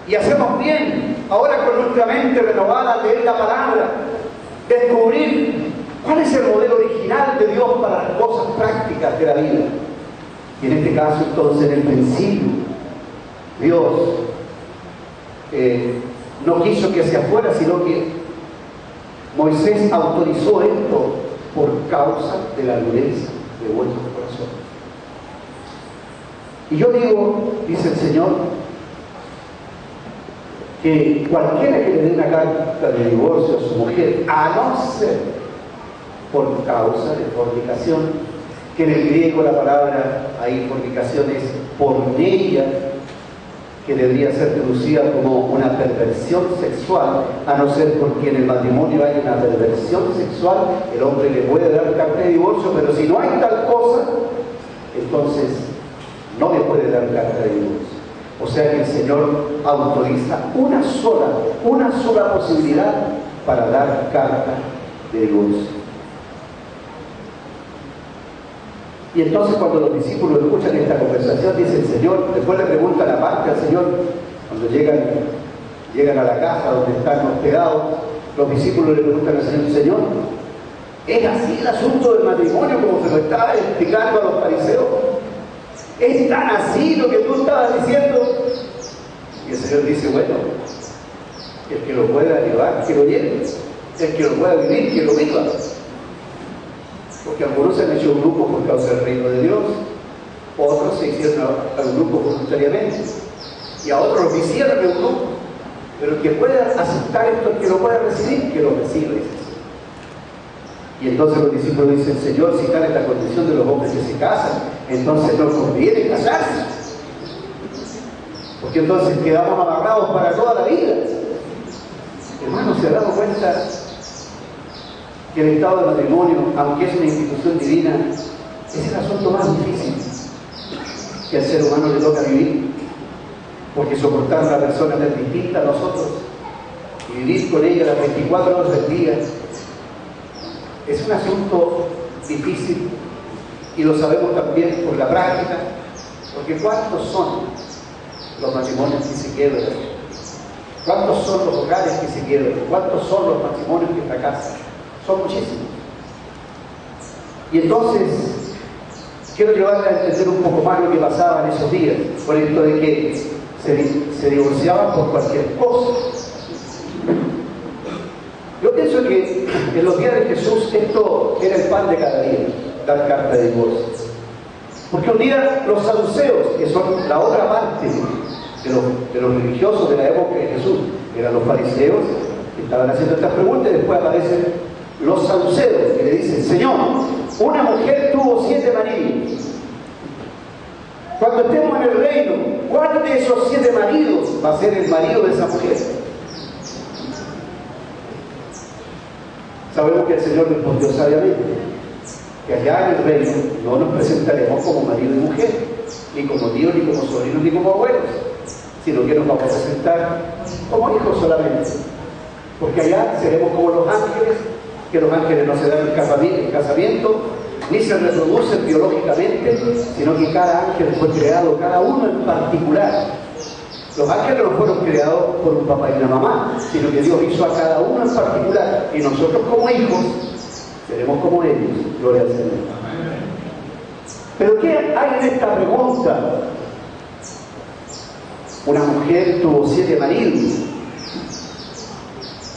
Y hacemos bien, ahora con nuestra mente renovada, leer la palabra, descubrir cuál es el modelo original de Dios para las cosas prácticas de la vida. Y en este caso, entonces, en el principio, Dios no quiso que hacia afuera, sino que Moisés autorizó esto por causa de la dureza de vuestros corazones. Y yo digo, dice el Señor, que cualquiera que le dé una carta de divorcio a su mujer, a no ser por causa de fornicación, que en el griego la palabra ahí fornicación es porneia, que debería ser traducida como una perversión sexual, a no ser porque en el matrimonio hay una perversión sexual, el hombre le puede dar carta de divorcio, pero si no hay tal cosa, entonces no le puede dar carta de divorcio. O sea que el Señor autoriza una sola posibilidad para dar carta de divorcio. Y entonces cuando los discípulos escuchan esta conversación, dice el Señor, después le preguntan aparte al Señor, cuando llegan a la casa donde están hospedados, los discípulos le preguntan al Señor, Señor, ¿es así el asunto del matrimonio como se lo estaba explicando a los fariseos? ¿Es tan así lo que tú estabas diciendo? Y el Señor dice, bueno, el que lo pueda llevar, que lo lleve, el que lo pueda vivir, que lo viva. Porque algunos se han hecho un grupo por causa del reino de Dios, otros se hicieron a un grupo voluntariamente, y a otros los hicieron en un grupo. Pero el que pueda aceptar esto, el que lo pueda recibir, que lo reciba, dice. Y entonces los discípulos dicen, Señor, si tal es la condición de los hombres que se casan, entonces no conviene casarse. Porque entonces quedamos amarrados para toda la vida. Hermanos, ¿se han dado cuenta que el estado de matrimonio, aunque es una institución divina, es el asunto más difícil que al ser humano le toca vivir? Porque soportar a una persona tan distinta a nosotros y vivir con ella las 24 horas del día es un asunto difícil, y lo sabemos también por la práctica, porque ¿cuántos son los matrimonios que se quiebran? ¿Cuántos son los hogares que se quiebran? ¿Cuántos son los matrimonios que fracasan? Son muchísimos. Y entonces quiero llevarle a entender un poco más lo que pasaba en esos días, por esto de que se divorciaban por cualquier cosa. Yo pienso que en los días de Jesús esto era el pan de cada día, dar carta de divorcio. Porque un día los saduceos, que son la otra parte de los religiosos de la época de Jesús, eran los fariseos que estaban haciendo estas preguntas, y después aparecen los saduceos que le dicen, Señor, una mujer tuvo 7 maridos. Cuando estemos en el reino, ¿cuál de esos 7 maridos va a ser el marido de esa mujer? Sabemos que el Señor respondió sabiamente que allá en el reino no nos presentaremos como marido y mujer, ni como tíos, ni como sobrinos, ni como abuelos, sino que nos vamos a presentar como hijos solamente. Porque allá seremos como los ángeles, que los ángeles no se dan el casamiento, ni se reproducen biológicamente, sino que cada ángel fue creado, cada uno en particular. Los ángeles no fueron creados por un papá y una mamá, sino que Dios hizo a cada uno en particular, y nosotros como hijos seremos como ellos. Gloria al Señor. Pero ¿qué hay en esta pregunta? Una mujer tuvo 7 maridos.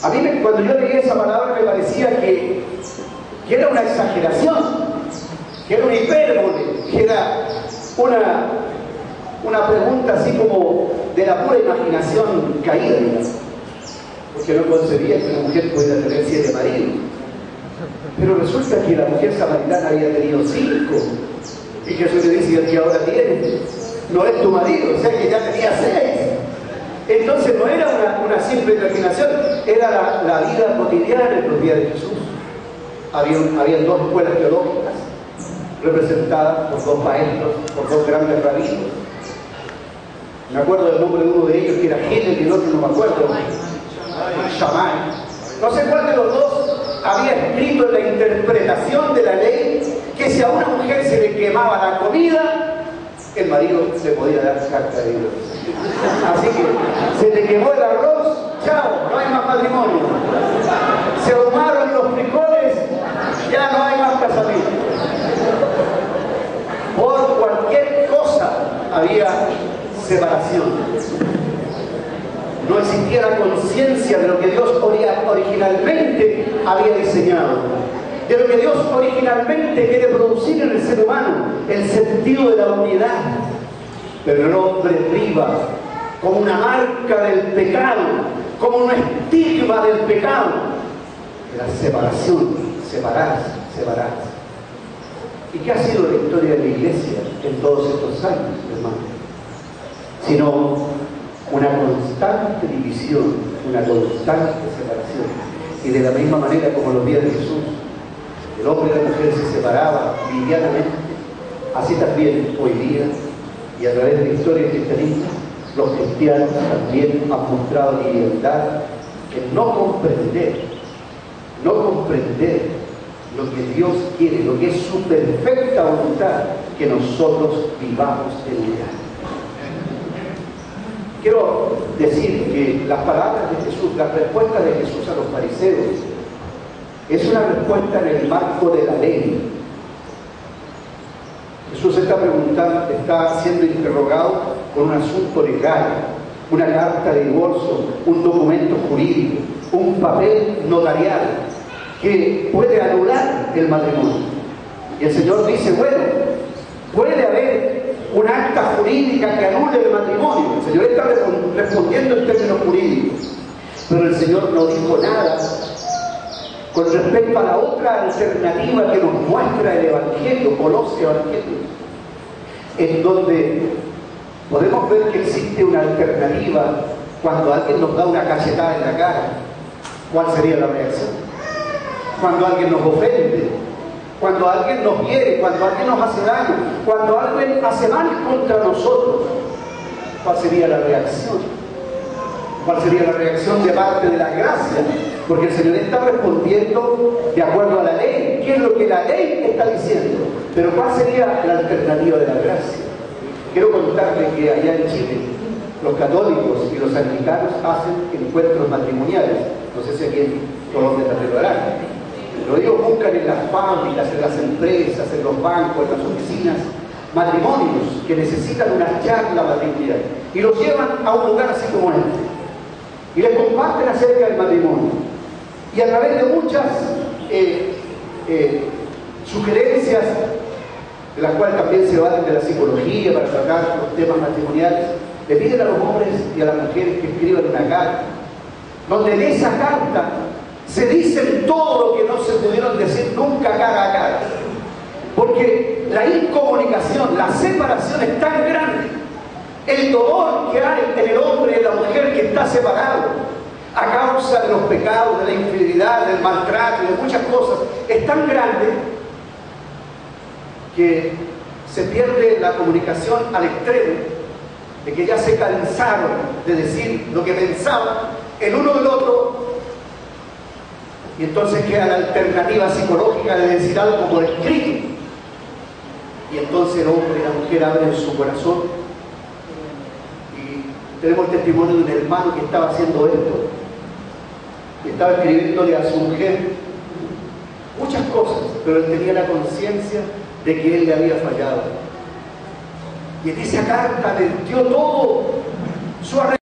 A mí cuando yo leí esa palabra me parecía que era una exageración, que era una hipérbole, que era una pregunta así como de la pura imaginación caída, porque no concebía que una mujer pudiera tener 7 maridos. Pero resulta que la mujer samaritana había tenido 5, y Jesús le dice, ¿y que ahora tienes? No es tu marido, o sea que ya tenía 6. Entonces no era una simple imaginación, era la vida cotidiana en los días de Jesús. Habían 2 escuelas teológicas representadas por 2 maestros, por 2 grandes rabinos. Me acuerdo del nombre de uno de ellos, que era Gilel, y el otro no me acuerdo, Shammai. No sé cuál de los 2 había escrito en la interpretación de la ley que si a una mujer se le quemaba la comida, el marido le podía dar carta de divorcio. Así que Se te quemó el arroz, chao, no hay más matrimonio. Se ahumaron los frijoles, ya no hay más casamiento. Por cualquier cosa había separación. No existía la conciencia de lo que Dios originalmente había diseñado, de lo que Dios originalmente quiere producir en el ser humano, el sentido de la unidad. Pero el hombre priva como una marca del pecado, como un estigma del pecado, de la separación, separarse. ¿Y qué ha sido la historia de la iglesia en todos estos años, hermano? Sino una constante división, una constante separación. Y de la misma manera como los días de Jesús, el hombre y la mujer se separaban livianamente, así también hoy día, y a través de la historia del cristianismo, los cristianos también han mostrado libertad en no comprender lo que Dios quiere, lo que es su perfecta voluntad, que nosotros vivamos en ella. Quiero decir que las palabras de Jesús, la respuesta de Jesús a los fariseos, es una respuesta en el marco de la ley. Jesús está siendo interrogado con un asunto legal, una carta de divorcio, un documento jurídico, un papel notarial que puede anular el matrimonio. Y el Señor dice, bueno, puede haber un acta jurídica que anule el matrimonio. El Señor está respondiendo en términos jurídicos, pero el Señor no dijo nada con respecto a la otra alternativa que nos muestra el Evangelio, Colosio Evangelio, en donde podemos ver que existe una alternativa cuando alguien nos da una cachetada en la cara. ¿Cuál sería la reacción? Cuando alguien nos ofende, cuando alguien nos hiere, cuando alguien nos hace daño, cuando alguien hace mal contra nosotros, ¿cuál sería la reacción? ¿Cuál sería la reacción de parte de la gracia? Porque el Señor está respondiendo de acuerdo a la ley. ¿Qué es lo que la ley está diciendo? Pero ¿cuál sería la alternativa de la gracia? Quiero contarles que allá en Chile los católicos y los anglicanos hacen encuentros matrimoniales. No sé si aquí en Colombia también lo harán. Pero ellos buscan en las fábricas, en las empresas, en los bancos, en las oficinas, matrimonios que necesitan una charla matrimonial. Y los llevan a un lugar así como este. Y les comparten acerca del matrimonio. Y a través de muchas sugerencias, de las cuales también se valen de la psicología para tratar los temas matrimoniales, le piden a los hombres y a las mujeres que escriban una carta, donde en esa carta se dicen todo lo que no se pudieron decir nunca cara a cara. Porque la incomunicación, la separación es tan grande, el dolor que hay en el hombre y en la mujer que está separado a causa de los pecados, de la infidelidad, del maltrato y de muchas cosas, es tan grande que se pierde la comunicación al extremo de que ya se cansaron de decir lo que pensaban el uno del otro, y entonces queda la alternativa psicológica de decir algo por escrito, y entonces el hombre y la mujer abren su corazón. Y tenemos el testimonio de un hermano que estaba haciendo esto, y estaba escribiéndole a su mujer muchas cosas, pero él tenía la conciencia de que él le había fallado, y en esa carta le dio todo su arrepentimiento.